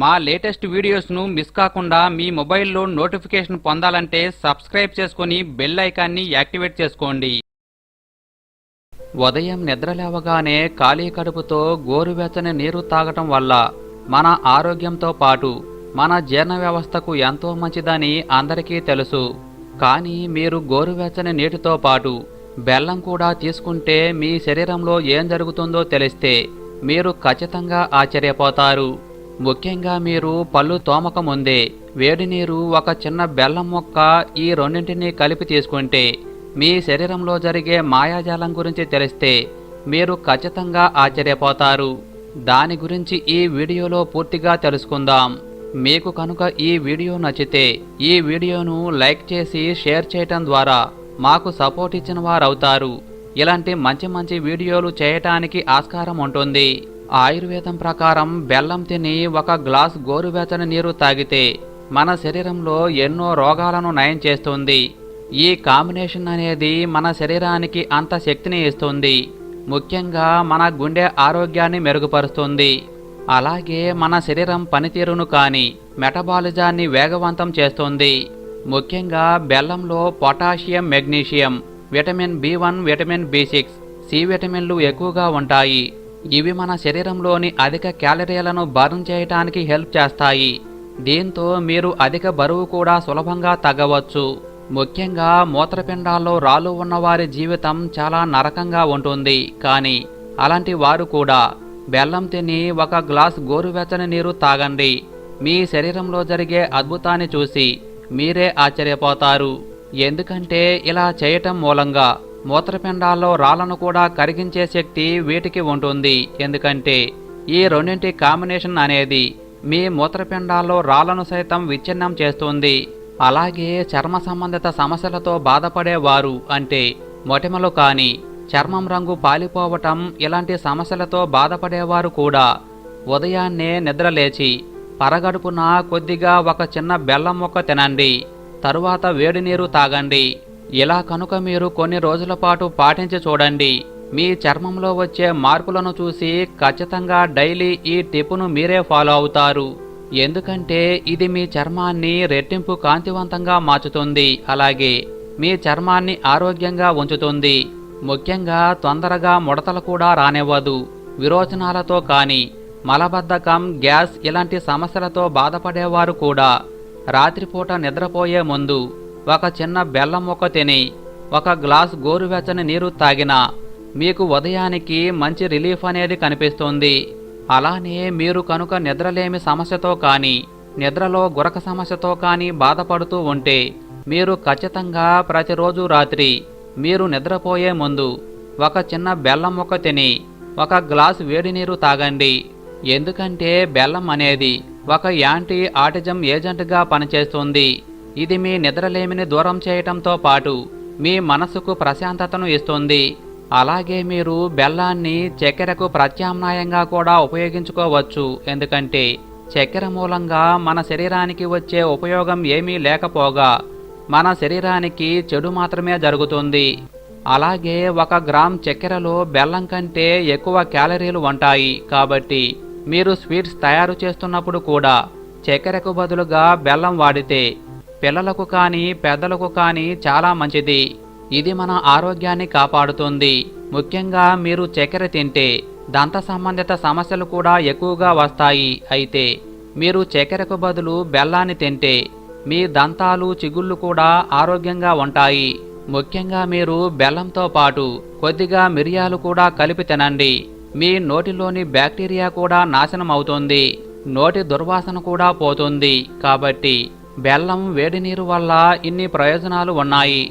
మా latest వీడియోస్ను miss కాకుండా మీ మొబైల్లో నోటిఫికేషన్ పొందాలంటే సబ్స్క్రైబ్ చేసుకొని బెల్ ఐకాన్ని యాక్టివేట్ చేసుకోండి. ఉదయం నిద్ర లేవగానే ఖాళీ కడుపుతో గోరువెచ్చని నీరు తాగటం వల్ల మన ఆరోగ్యంతో పాటు మన జీర్ణ వ్యవస్థకు ఎంతో మంచిదని అందరికీ తెలుసు. కానీ మీరు గోరువెచ్చని నీటితో పాటు బెల్లం కూడా తీసుకుంటే మీ శరీరంలో ఏం జరుగుతుందో తెలిస్తే మీరు ఖచ్చితంగా ఆశ్చర్యపోతారు. ముఖ్యంగా మీరు పళ్ళు తోమక ముందే వేడి నీరు, ఒక చిన్న బెల్లం ముక్క, ఈ రెండింటినీ కలిపి తీసుకుంటే మీ శరీరంలో జరిగే మాయాజాలం గురించి తెలిస్తే మీరు ఖచ్చితంగా ఆశ్చర్యపోతారు. దాని గురించి ఈ వీడియోలో పూర్తిగా తెలుసుకుందాం. మీకు కనుక ఈ వీడియో నచ్చితే ఈ వీడియోను లైక్ చేసి షేర్ చేయటం ద్వారా మాకు సపోర్ట్ ఇచ్చిన వారవుతారు. ఇలాంటి మంచి మంచి వీడియోలు చేయటానికి ఆస్కారం ఉంటుంది. ఆయుర్వేదం ప్రకారం బెల్లం తిని ఒక గ్లాస్ గోరువెచ్చని నీరు తాగితే మన శరీరంలో ఎన్నో రోగాలను నయం చేస్తుంది. ఈ కాంబినేషన్ అనేది మన శరీరానికి అంత శక్తిని ఇస్తుంది. ముఖ్యంగా మన గుండె ఆరోగ్యాన్ని మెరుగుపరుస్తుంది. అలాగే మన శరీరం పనితీరును కానీ మెటబాలిజాన్ని వేగవంతం చేస్తుంది. ముఖ్యంగా బెల్లంలో potassium, magnesium, vitamin B1, vitamin B6, C విటమిన్లు ఎక్కువగా ఉంటాయి. ఇవి మన శరీరంలోని అధిక క్యాలరీలను బర్న్ చేయడానికి హెల్ప్ చేస్తాయి. దీంతో మీరు అధిక బరువు కూడా సులభంగా తగ్గవచ్చు. ముఖ్యంగా మూత్రపిండాల్లో రాళ్ళు ఉన్నవారి జీవితం చాలా నరకంగా ఉంటుంది. కానీ అలాంటి వారు కూడా బెల్లం తిని ఒక గ్లాస్ గోరువెచ్చని నీరు తాగండి. మీ శరీరంలో జరిగే అద్భుతాన్ని చూసి మీరే ఆశ్చర్యపోతారు. ఎందుకంటే ఇలా చేయటం మూలంగా మూత్రపిండాల్లో రాళ్లను కూడా కరిగించే శక్తి వీటికి ఉంటుంది. ఎందుకంటే ఈ రెండింటి కాంబినేషన్ అనేది మీ మూత్రపిండాల్లో రాళ్లను సైతం విచ్ఛిన్నం చేస్తుంది. అలాగే చర్మ సంబంధిత సమస్యలతో బాధపడేవారు, అంటే మొటిమలు కానీ, చర్మం రంగు పాలిపోవటం, ఇలాంటి సమస్యలతో బాధపడేవారు కూడా ఉదయాన్నే నిద్రలేచి పరగడుపున కొద్దిగా ఒక చిన్న బెల్లం ముక్క తినండి. తరువాత వేడి నీరు తాగండి. ఇలా కనుక మీరు కొన్ని రోజుల పాటు పాటించి చూడండి. మీ చర్మంలో వచ్చే మార్పులను చూసి ఖచ్చితంగా డైలీ ఈ టిప్ను మీరే ఫాలో అవుతారు. ఎందుకంటే ఇది మీ చర్మాన్ని రెట్టింపు కాంతివంతంగా మార్చుతుంది. అలాగే మీ చర్మాన్ని ఆరోగ్యంగా ఉంచుతుంది. ముఖ్యంగా తొందరగా ముడతలు కూడా రానివ్వదు. విరోచనాలతో కానీ, మలబద్ధకం, గ్యాస్ ఇలాంటి సమస్యలతో బాధపడేవారు కూడా రాత్రిపూట నిద్రపోయే ముందు ఒక చిన్న బెల్లం ముక్క తిని ఒక గ్లాస్ గోరువెచ్చని నీరు తాగినా మీకు ఉదయానికి మంచి రిలీఫ్ అనేది కనిపిస్తుంది. అలానే మీరు కనుక నిద్రలేమి సమస్యతో కానీ, నిద్రలో గురక సమస్యతో కానీ బాధపడుతూ ఉంటే మీరు ఖచ్చితంగా ప్రతిరోజు రాత్రి మీరు నిద్రపోయే ముందు ఒక చిన్న బెల్లం ముక్క తిని ఒక గ్లాస్ వేడి నీరు తాగండి. ఎందుకంటే బెల్లం అనేది ఒక యాంటీ ఆటిజం ఏజెంట్గా పనిచేస్తుంది. ఇది మీ నిద్రలేమిని దూరం చేయటంతో పాటు మీ మనసుకు ప్రశాంతతను ఇస్తుంది. అలాగే మీరు బెల్లాన్ని చక్కెరకు ప్రత్యామ్నాయంగా కూడా ఉపయోగించుకోవచ్చు. ఎందుకంటే చక్కెర మూలంగా మన శరీరానికి వచ్చే ఉపయోగం ఏమీ లేకపోగా మన శరీరానికి చెడు మాత్రమే జరుగుతుంది. అలాగే 1 గ్రామ్ చక్కెరలో బెల్లం కంటే ఎక్కువ క్యాలరీలు ఉంటాయి. కాబట్టి మీరు స్వీట్స్ తయారు చేస్తున్నప్పుడు కూడా చక్కెరకు బదులుగా బెల్లం వాడితే పిల్లలకు కానీ, పెద్దలకు కానీ చాలా మంచిది. ఇది మన ఆరోగ్యాన్ని కాపాడుతుంది. ముఖ్యంగా మీరు చక్కెర తింటే దంత సంబంధిత సమస్యలు కూడా ఎక్కువగా వస్తాయి. అయితే మీరు చక్కెరకు బదులు బెల్లాన్ని తింటే మీ దంతాలు, చిగుళ్ళు కూడా ఆరోగ్యంగా ఉంటాయి. ముఖ్యంగా మీరు బెల్లంతో పాటు కొద్దిగా మిరియాలు కూడా కలిపి తినండి. మీ నోటిలోని బ్యాక్టీరియా కూడా నాశనం అవుతుంది. నోటి దుర్వాసన కూడా పోతుంది. కాబట్టి బెల్లం, వేడి నీరు వల్ల ఇన్ని ప్రయోజనాలు ఉన్నాయి.